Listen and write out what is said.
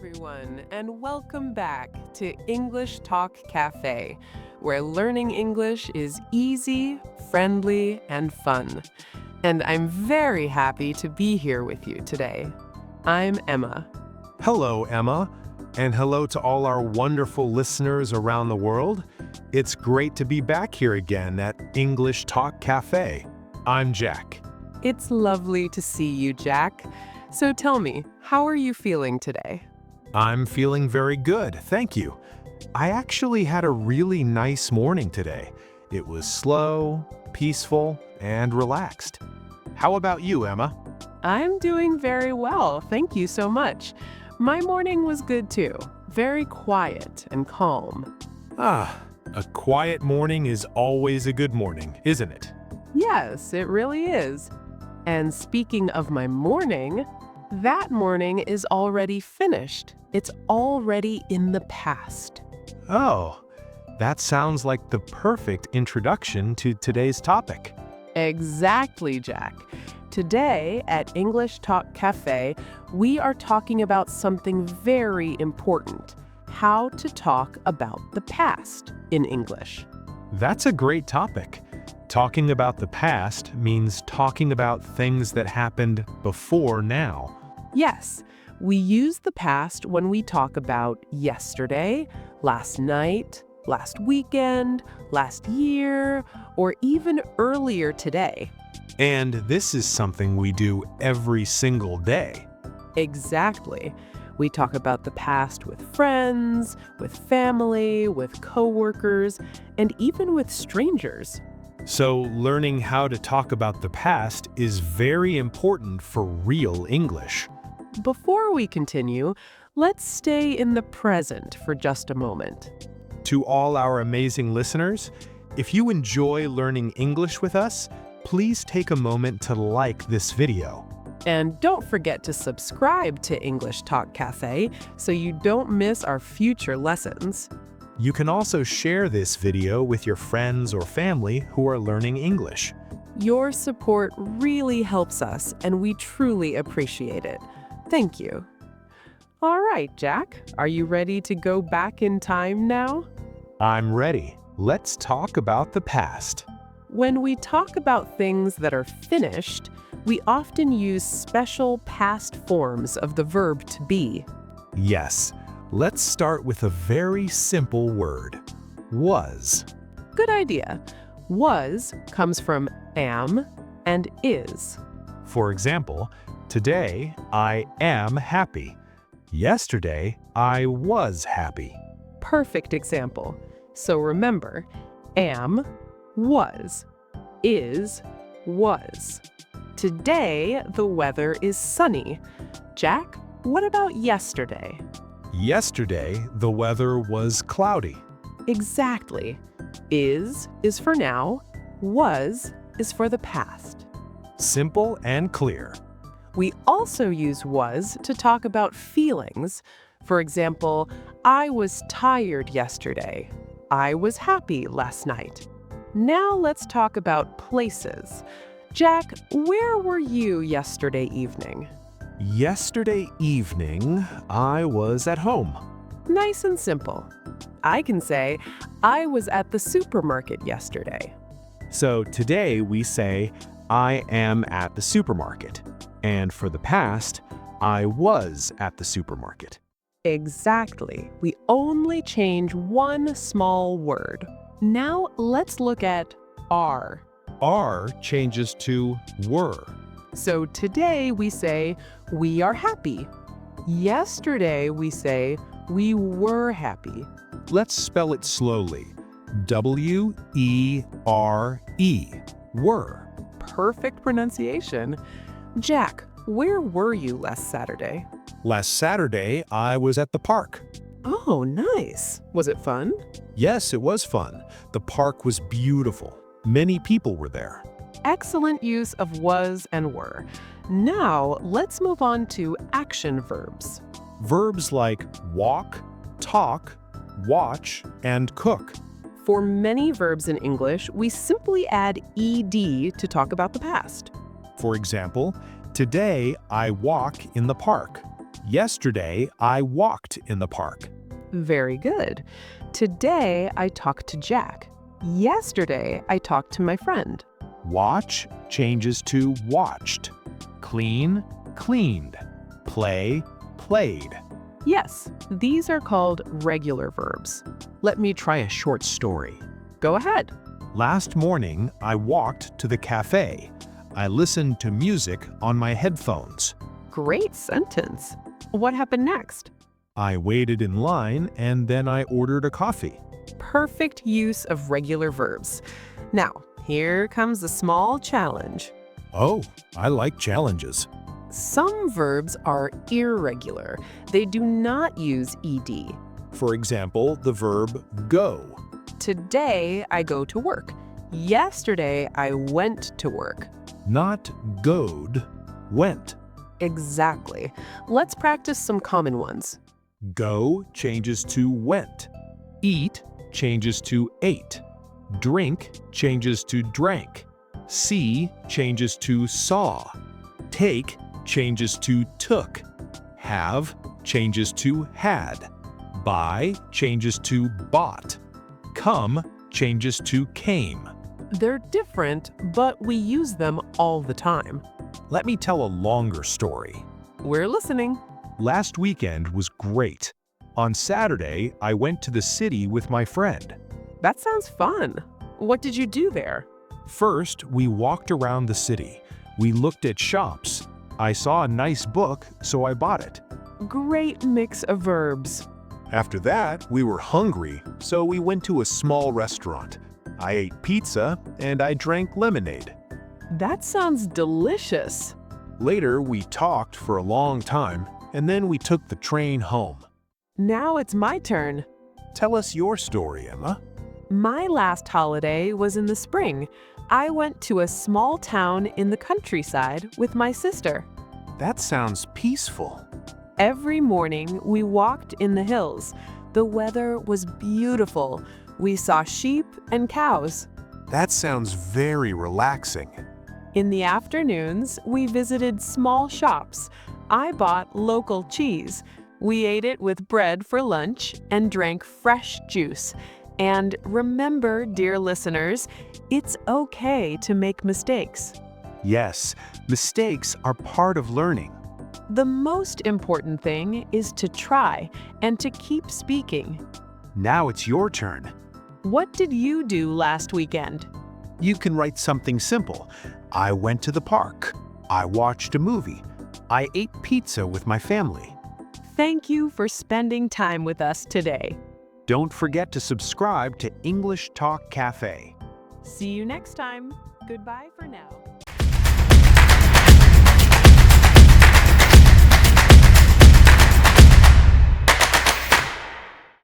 everyone, and welcome back to English Talk Cafe, where learning English is easy, friendly, and fun. And I'm very happy to be here with you today. I'm Emma. Hello, Emma, and hello to all our wonderful listeners around the world. It's great to be back here again at English Talk Cafe. I'm Jack. It's lovely to see you, Jack. So tell me, how are you feeling today? I'm feeling very good, thank you. I actually had a really nice morning today. It was slow, peaceful, and relaxed. How about you, Emma? I'm doing very well, thank you so much. My morning was good too, very quiet and calm. A quiet morning is always a good morning, isn't it? Yes, it really is. And speaking of my morning, that morning is already finished. It's already in the past. Oh, that sounds like the perfect introduction to today's topic. Exactly, Jack. Today at English Talk Cafe, we are talking about something very important: how to talk about the past in English. That's a great topic. Talking about the past means talking about things that happened before now. Yes, we use the past when we talk about yesterday, last night, last weekend, last year, or even earlier today. And this is something we do every single day. Exactly. We talk about the past with friends, with family, with coworkers, and even with strangers. So learning how to talk about the past is very important for real English. Before we continue, let's stay in the present for just a moment. To all our amazing listeners, if you enjoy learning English with us, please take a moment to like this video. And don't forget to subscribe to English Talk Cafe so you don't miss our future lessons. You can also share this video with your friends or family who are learning English. Your support really helps us, and we truly appreciate it. Thank you. All right, Jack, are you ready to go back in time now? I'm ready. Let's talk about the past. When we talk about things that are finished, we often use special past forms of the verb to be. Yes, let's start with a very simple word: was. Good idea. Was comes from am and is. For example, today I am happy. Yesterday I was happy. Perfect example. So remember, am, was, is, was. Today, the weather is sunny. Jack, what about yesterday? Yesterday, the weather was cloudy. Exactly. Is for now, was is for the past. Simple and clear. We also use was to talk about feelings. For example, I was tired yesterday. I was happy last night. Now let's talk about places. Jack, where were you yesterday evening? Yesterday evening, I was at home. Nice and simple. I can say, I was at the supermarket yesterday. So today we say, I am at the supermarket. And for the past, I was at the supermarket. Exactly. We only change one small word. Now let's look at are. Are changes to were. So today we say, we are happy. Yesterday we say, we were happy. Let's spell it slowly. W-E-R-E. Were. Perfect pronunciation. Jack, where were you last Saturday? Last Saturday, I was at the park. Oh, nice. Was it fun? Yes, it was fun. The park was beautiful. Many people were there. Excellent use of was and were. Now, let's move on to action verbs. Verbs like walk, talk, watch, and cook. For many verbs in English, we simply add ed to talk about the past. For example, today I walk in the park. Yesterday, I walked in the park. Very good. Today, I talked to Jack. Yesterday, I talked to my friend. Watch changes to watched. Clean, cleaned. Play, played. Yes, these are called regular verbs. Let me try a short story. Go ahead. Last morning, I walked to the cafe. I listened to music on my headphones. Great sentence. What happened next? I waited in line and then I ordered a coffee. Perfect use of regular verbs. Now, here comes a small challenge. Oh, I like challenges. Some verbs are irregular. They do not use ed. For example, the verb go. Today, I go to work. Yesterday, I went to work. Not goed, went. Exactly. Let's practice some common ones. Go changes to went. Eat changes to ate. Drink changes to drank. See changes to saw. Take changes to took. Have changes to had. Buy changes to bought. Come changes to came. They're different, but we use them all the time. Let me tell a longer story. We're listening. Last weekend was great. On Saturday, I went to the city with my friend. That sounds fun. What did you do there? First, we walked around the city. We looked at shops. I saw a nice book, so I bought it. Great mix of verbs. After that, we were hungry, so we went to a small restaurant. I ate pizza and I drank lemonade. That sounds delicious. Later, we talked for a long time, and then we took the train home. Now it's my turn. Tell us your story, Emma. My last holiday was in the spring. I went to a small town in the countryside with my sister. That sounds peaceful. Every morning, we walked in the hills. The weather was beautiful. We saw sheep and cows. That sounds very relaxing. In the afternoons, we visited small shops. I bought local cheese. We ate it with bread for lunch and drank fresh juice. And remember, dear listeners, it's okay to make mistakes. Yes, mistakes are part of learning. The most important thing is to try and to keep speaking. Now it's your turn. What did you do last weekend? You can write something simple. I went to the park. I watched a movie. I ate pizza with my family. Thank you for spending time with us today. Don't forget to subscribe to English Talk Cafe. See you next time. Goodbye for now.